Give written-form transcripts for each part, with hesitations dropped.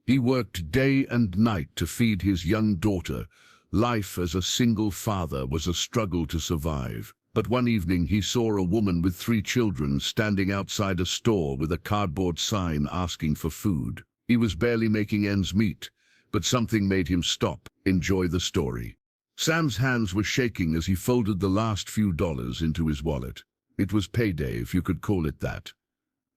He worked day and night to feed his young daughter. Life as a single father was a struggle to survive. But one evening he saw a woman with 3 children standing outside a store with a cardboard sign asking for food. He was barely making ends meet, but something made him stop. Enjoy the story. Sam's hands were shaking as he folded the last few dollars into his wallet. It was payday, if you could call it that.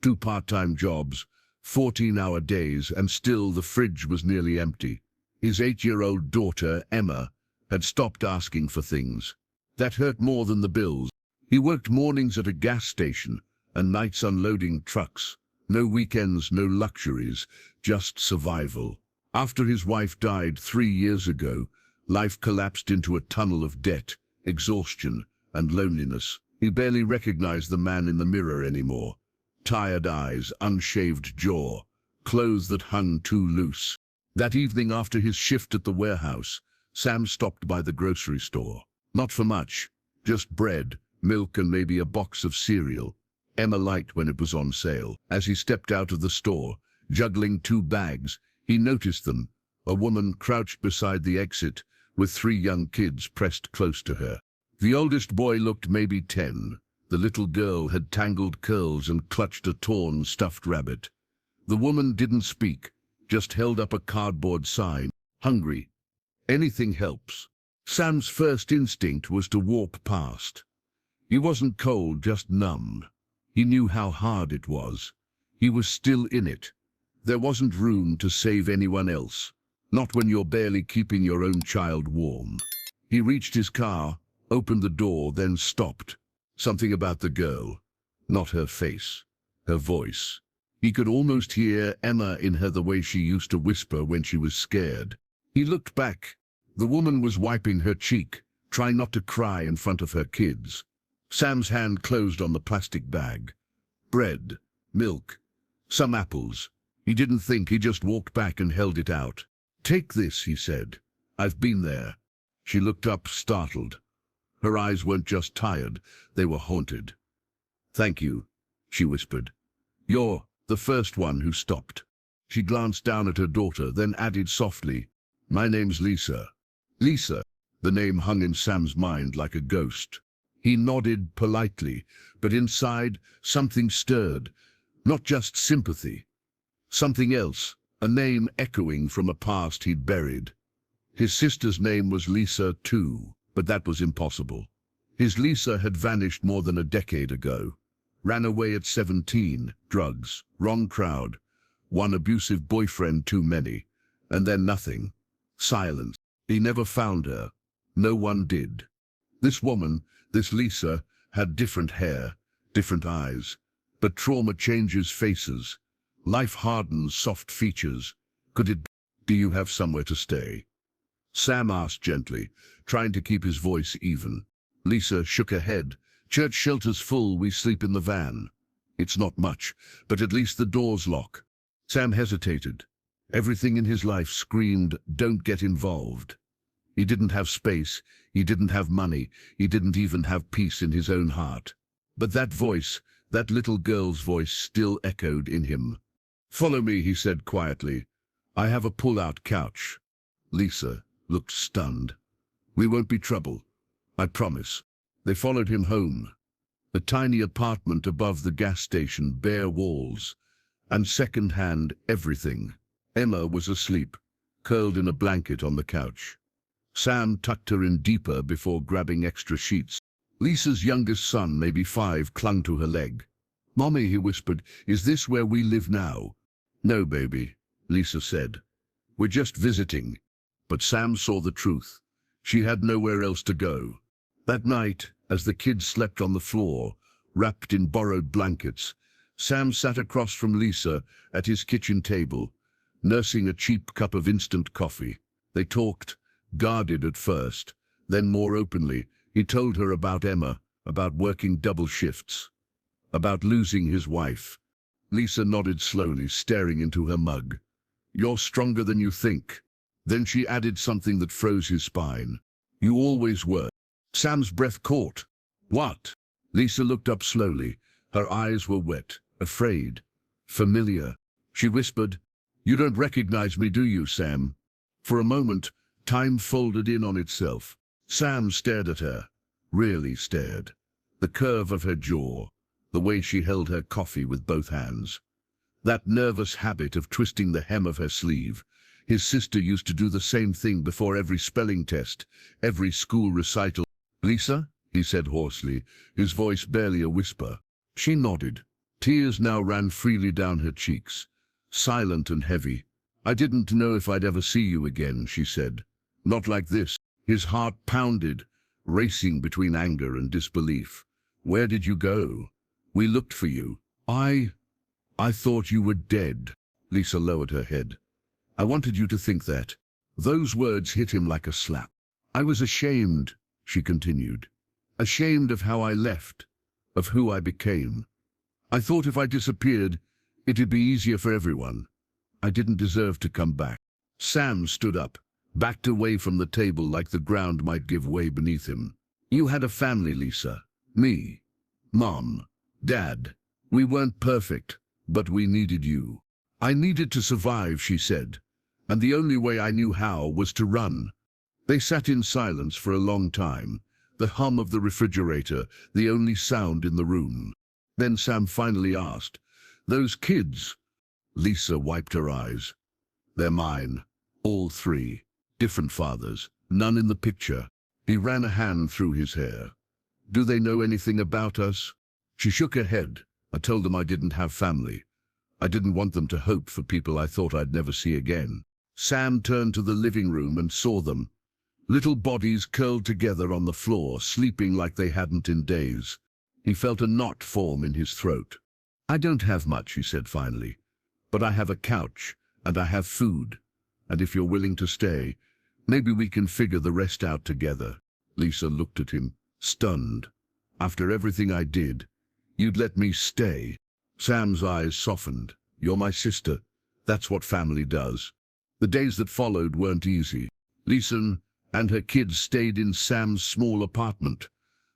2 part-time jobs, 14-hour days, and still the fridge was nearly empty. His 8-year-old daughter, Emma, had stopped asking for things. That hurt more than the bills. He worked mornings at a gas station and nights unloading trucks. No weekends, no luxuries, just survival. After his wife died 3 years ago, life collapsed into a tunnel of debt, exhaustion, and loneliness. He barely recognized the man in the mirror anymore. Tired eyes, unshaved jaw, clothes that hung too loose. That evening after his shift at the warehouse, Sam stopped by the grocery store. Not for much, just bread, milk, and maybe a box of cereal. Emma liked when it was on sale. As he stepped out of the store, juggling 2 bags, he noticed them. A woman crouched beside the exit, with 3 young kids pressed close to her. The oldest boy looked maybe 10. The little girl had tangled curls and clutched a torn, stuffed rabbit. The woman didn't speak, just held up a cardboard sign. Hungry. Anything helps. Sam's first instinct was to walk past. He wasn't cold, just numb. He knew how hard it was. He was still in it. There wasn't room to save anyone else. Not when you're barely keeping your own child warm. He reached his car, opened the door, then stopped. Something about the girl. Not her face. Her voice. He could almost hear Emma in her, the way she used to whisper when she was scared. He looked back. The woman was wiping her cheek, trying not to cry in front of her kids. Sam's hand closed on the plastic bag. Bread, milk, some apples. He didn't think, he just walked back and held it out. "Take this," he said. "I've been there." She looked up, startled. Her eyes weren't just tired, they were haunted. "Thank you," she whispered. "You're the first one who stopped." She glanced down at her daughter, then added softly, "My name's Lisa." Lisa. The name hung in Sam's mind like a ghost. He nodded politely, but inside something stirred. Not just sympathy. Something else, a name echoing from a past he'd buried. His sister's name was Lisa too, but that was impossible. His Lisa had vanished more than a decade ago. Ran away at 17, drugs, wrong crowd, one abusive boyfriend too many, and then nothing. Silence. He never found her. No one did. This woman, this Lisa, had different hair, different eyes. But trauma changes faces. Life hardens soft features. Could it be? "Do you have somewhere to stay?" Sam asked gently, trying to keep his voice even. Lisa shook her head. "Church shelter's full, we sleep in the van." "It's not much, but at least the doors lock." Sam hesitated. Everything in his life screamed, "Don't get involved." He didn't have space, he didn't have money, he didn't even have peace in his own heart. But that voice, that little girl's voice, still echoed in him. "Follow me," he said quietly. "I have a pull-out couch." Lisa looked stunned. "We won't be trouble, I promise." They followed him home. A tiny apartment above the gas station, bare walls, and second-hand everything. Emma was asleep, curled in a blanket on the couch. Sam tucked her in deeper before grabbing extra sheets. Lisa's youngest son, maybe 5, clung to her leg. "Mommy," he whispered, "is this where we live now?" "No, baby," Lisa said. "We're just visiting." But Sam saw the truth. She had nowhere else to go. That night, as the kids slept on the floor, wrapped in borrowed blankets, Sam sat across from Lisa at his kitchen table, nursing a cheap cup of instant coffee. They talked, guarded at first, then more openly. He told her about Emma, about working double shifts, about losing his wife. Lisa nodded slowly, staring into her mug. "You're stronger than you think." Then she added something that froze his spine. "You always were." Sam's breath caught. "What?" Lisa looked up slowly. Her eyes were wet, afraid, familiar. She whispered, You don't recognize me, do you, Sam? For a moment, time folded in on itself. Sam stared at her, really stared. The curve of her jaw, the way she held her coffee with both hands. That nervous habit of twisting the hem of her sleeve. His sister used to do the same thing before every spelling test, every school recital. "Lisa?" he said hoarsely, his voice barely a whisper. She nodded. Tears now ran freely down her cheeks, silent and heavy. "I didn't know if I'd ever see you again," she said. "Not like this." His heart pounded, racing between anger and disbelief. "Where did you go? We looked for you. I thought you were dead." Lisa lowered her head. "I wanted you to think that." Those words hit him like a slap. "I was ashamed," she continued. "Ashamed of how I left, of who I became. I thought if I disappeared, it'd be easier for everyone. I didn't deserve to come back." Sam stood up, backed away from the table like the ground might give way beneath him. "You had a family, Lisa. Me. Mom. Dad. We weren't perfect, but we needed you. I needed to survive," she said, "and the only way I knew how was to run." They sat in silence for a long time, the hum of the refrigerator the only sound in the room. Then Sam finally asked, "Those kids?" Lisa wiped her eyes. "They're mine. All three. Different fathers. None in the picture." He ran a hand through his hair. "Do they know anything about us?" She shook her head. "I told them I didn't have family. I didn't want them to hope for people I thought I'd never see again." Sam turned to the living room and saw them. Little bodies curled together on the floor, sleeping like they hadn't in days. He felt a knot form in his throat. "I don't have much," he said finally, "but I have a couch, and I have food. And if you're willing to stay, maybe we can figure the rest out together." Lisa looked at him, stunned. "After everything I did, you'd let me stay?" Sam's eyes softened. "You're my sister. That's what family does." The days that followed weren't easy. Lisa and her kids stayed in Sam's small apartment.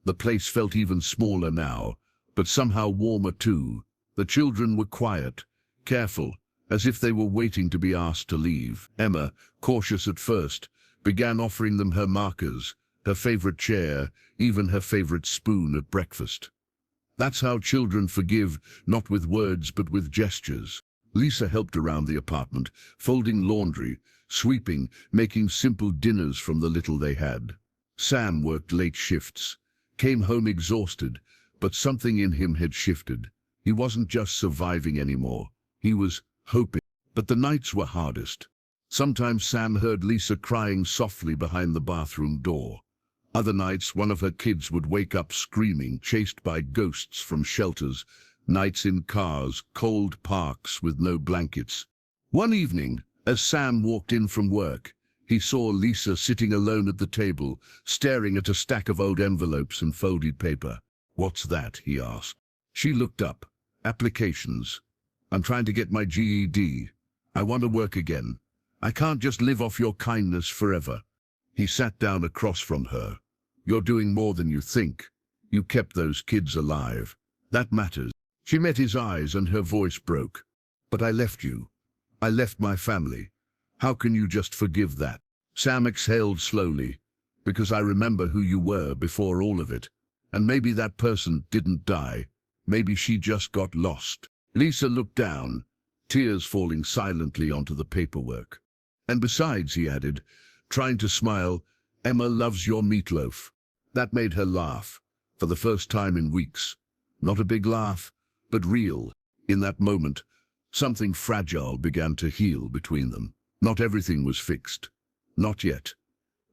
The place felt even smaller now, but somehow warmer too. The children were quiet, careful, as if they were waiting to be asked to leave. Emma, cautious at first, began offering them her markers, her favorite chair, even her favorite spoon at breakfast. That's how children forgive, not with words but with gestures. Lisa helped around the apartment, folding laundry, sweeping, making simple dinners from the little they had. Sam worked late shifts, came home exhausted, but something in him had shifted. He wasn't just surviving anymore. He was hoping. But the nights were hardest. Sometimes Sam heard Lisa crying softly behind the bathroom door. Other nights, one of her kids would wake up screaming, chased by ghosts from shelters, nights in cars, cold parks with no blankets. One evening, as Sam walked in from work, he saw Lisa sitting alone at the table, staring at a stack of old envelopes and folded paper. "What's that?" he asked. She looked up. "Applications. I'm trying to get my GED. I want to work again. I can't just live off your kindness forever." He sat down across from her. "You're doing more than you think. You kept those kids alive. That matters." She met his eyes and her voice broke. "But I left you. I left my family. How can you just forgive that?" Sam exhaled slowly. "Because I remember who you were before all of it. And maybe that person didn't die. Maybe she just got lost." Lisa looked down, tears falling silently onto the paperwork. "And besides," he added, trying to smile, "Emma loves your meatloaf." That made her laugh, for the first time in weeks. Not a big laugh, but real. In that moment, something fragile began to heal between them. Not everything was fixed. Not yet.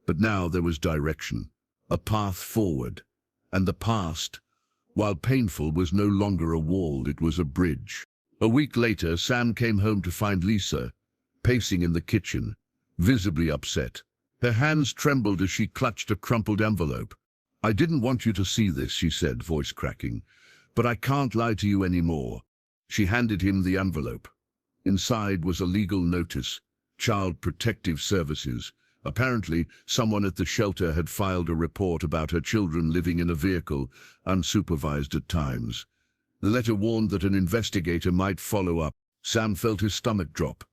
But now there was direction, a path forward. And the past, while painful, was no longer a wall, it was a bridge. A week later, Sam came home to find Lisa, pacing in the kitchen, visibly upset. Her hands trembled as she clutched a crumpled envelope. "I didn't want you to see this," she said, voice cracking, "but I can't lie to you anymore." She handed him the envelope. Inside was a legal notice, Child Protective Services. Apparently, someone at the shelter had filed a report about her children living in a vehicle, unsupervised at times. The letter warned that an investigator might follow up. Sam felt his stomach drop.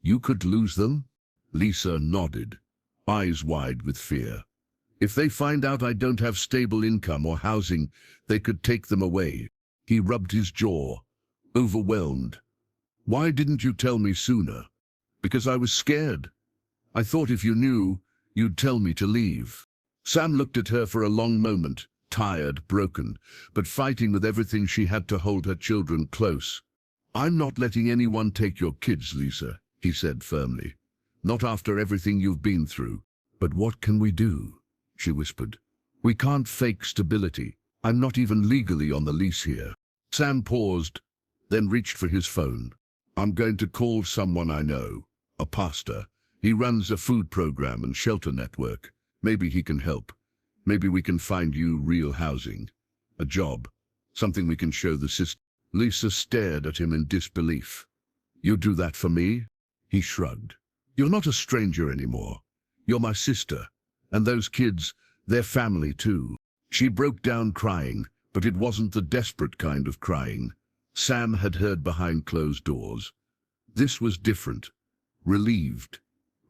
You could lose them? Lisa nodded, eyes wide with fear. If they find out I don't have stable income or housing, they could take them away. He rubbed his jaw, overwhelmed. Why didn't you tell me sooner? Because I was scared. I thought if you knew, you'd tell me to leave. Sam looked at her for a long moment, tired, broken, but fighting with everything she had to hold her children close. I'm not letting anyone take your kids, Lisa, he said firmly. Not after everything you've been through. But what can we do? She whispered. We can't fake stability. I'm not even legally on the lease here. Sam paused, then reached for his phone. I'm going to call someone I know, a pastor. He runs a food program and shelter network. Maybe he can help. Maybe we can find you real housing, a job, something we can show the system. Lisa stared at him in disbelief. You do that for me? He shrugged. You're not a stranger anymore. You're my sister. And those kids, they're family too. She broke down crying, but it wasn't the desperate kind of crying Sam had heard behind closed doors. This was different, relieved,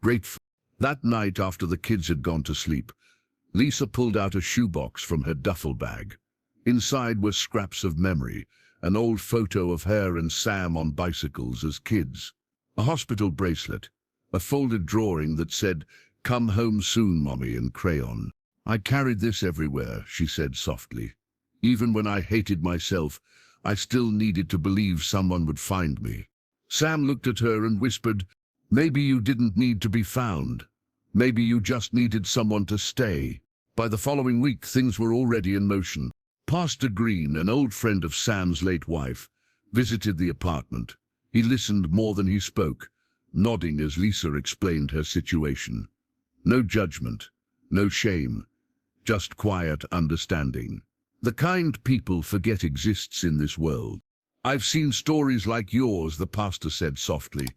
grateful. That night after the kids had gone to sleep, Lisa pulled out a shoebox from her duffel bag. Inside were scraps of memory, an old photo of her and Sam on bicycles as kids, a hospital bracelet, a folded drawing that said, "Come home soon, Mommy," in crayon. I carried this everywhere, she said softly. Even when I hated myself, I still needed to believe someone would find me. Sam looked at her and whispered, maybe you didn't need to be found. Maybe you just needed someone to stay. By the following week, things were already in motion. Pastor Green, an old friend of Sam's late wife, visited the apartment. He listened more than he spoke, nodding as Lisa explained her situation. No judgment, no shame, just quiet understanding. The kind people forget exists in this world. I've seen stories like yours, the pastor said softly,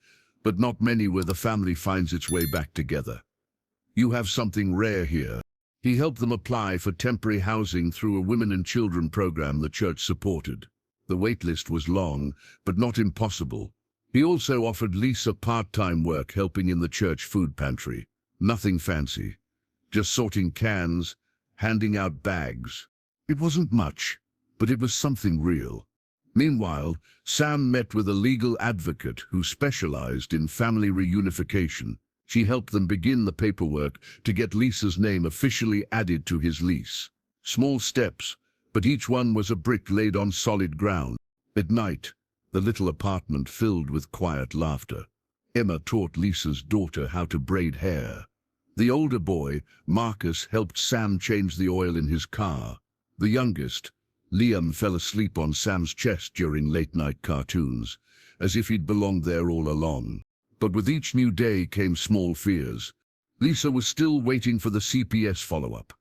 but not many where the family finds its way back together. You have something rare here. He helped them apply for temporary housing through a women and children program the church supported. The wait list was long, but not impossible. He also offered Lisa part-time work helping in the church food pantry. Nothing fancy, just sorting cans, handing out bags. It wasn't much, but it was something real. Meanwhile, Sam met with a legal advocate who specialized in family reunification. She helped them begin the paperwork to get Lisa's name officially added to his lease. Small steps, but each one was a brick laid on solid ground. At night, the little apartment filled with quiet laughter. Emma taught Lisa's daughter how to braid hair. The older boy, Marcus, helped Sam change the oil in his car. The youngest, Liam, fell asleep on Sam's chest during late-night cartoons, as if he'd belonged there all along. But with each new day came small fears. Lisa was still waiting for the CPS follow-up.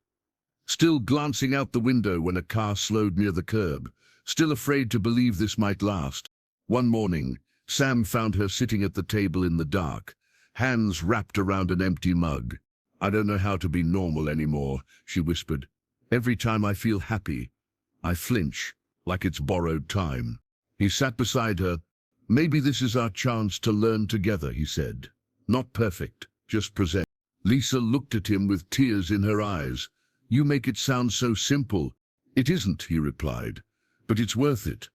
Still glancing out the window when a car slowed near the curb. Still afraid to believe this might last. One morning, Sam found her sitting at the table in the dark, hands wrapped around an empty mug. I don't know how to be normal anymore, she whispered. Every time I feel happy, I flinch, like it's borrowed time. He sat beside her. Maybe this is our chance to learn together, he said. Not perfect, just present. Lisa looked at him with tears in her eyes. You make it sound so simple. It isn't, he replied, but it's worth it.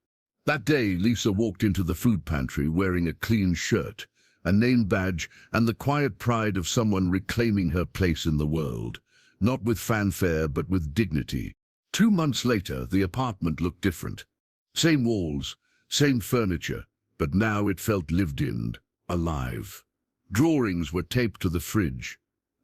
That day, Lisa walked into the food pantry wearing a clean shirt, a name badge, and the quiet pride of someone reclaiming her place in the world. Not with fanfare, but with dignity. 2 months later, the apartment looked different. Same walls, same furniture, but now it felt lived in, alive. Drawings were taped to the fridge.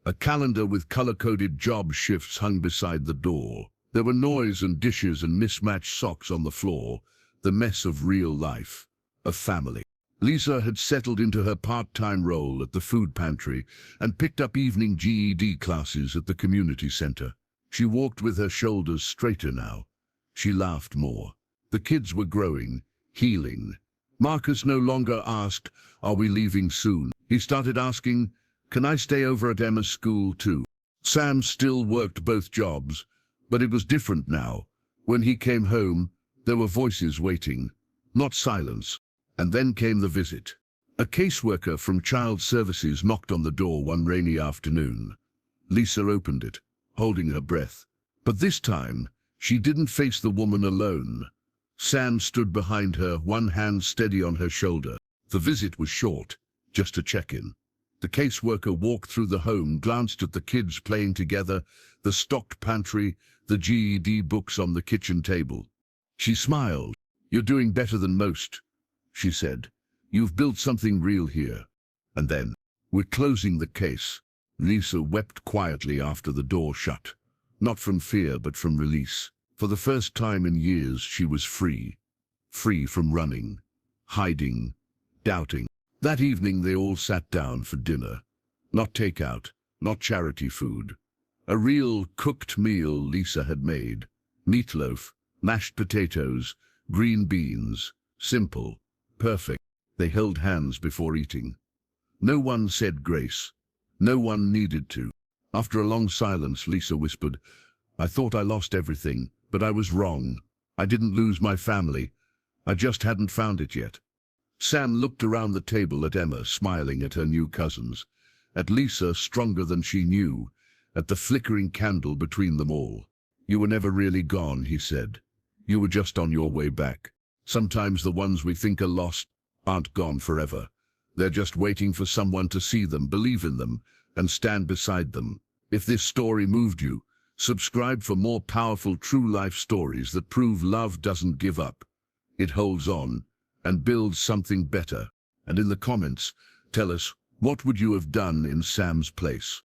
A calendar with color-coded job shifts hung beside the door. There were noise and dishes and mismatched socks on the floor, the mess of real life, of family. Lisa had settled into her part-time role at the food pantry and picked up evening GED classes at the community center. She walked with her shoulders straighter now. She laughed more. The kids were growing, healing. Marcus no longer asked, "Are we leaving soon?" He started asking, "Can I stay over at Emma's school too?" Sam still worked both jobs, but it was different now. When he came home, there were voices waiting, not silence. And then came the visit. A caseworker from Child Services knocked on the door one rainy afternoon. Lisa opened it, holding her breath. But this time, she didn't face the woman alone. Sam stood behind her, one hand steady on her shoulder. The visit was short, just a check-in. The caseworker walked through the home, glanced at the kids playing together, the stocked pantry, the GED books on the kitchen table. She smiled. "You're doing better than most," she said. "You've built something real here." And then, "We're closing the case." Lisa wept quietly after the door shut. Not from fear, but from release. For the first time in years, she was free. Free from running, hiding, doubting. That evening they all sat down for dinner. Not takeout, not charity food. A real cooked meal Lisa had made. Meatloaf, mashed potatoes, green beans. Simple, perfect. They held hands before eating. No one said grace. No one needed to. After a long silence, Lisa whispered, "I thought I lost everything, but I was wrong. I didn't lose my family. I just hadn't found it yet." Sam looked around the table at Emma, smiling at her new cousins, at Lisa, stronger than she knew, at the flickering candle between them all. "You were never really gone," he said. "You were just on your way back. Sometimes the ones we think are lost aren't gone forever. They're just waiting for someone to see them, believe in them, and stand beside them." If this story moved you, subscribe for more powerful true life stories that prove love doesn't give up. It holds on and builds something better. And in the comments, tell us, what would you have done in Sam's place?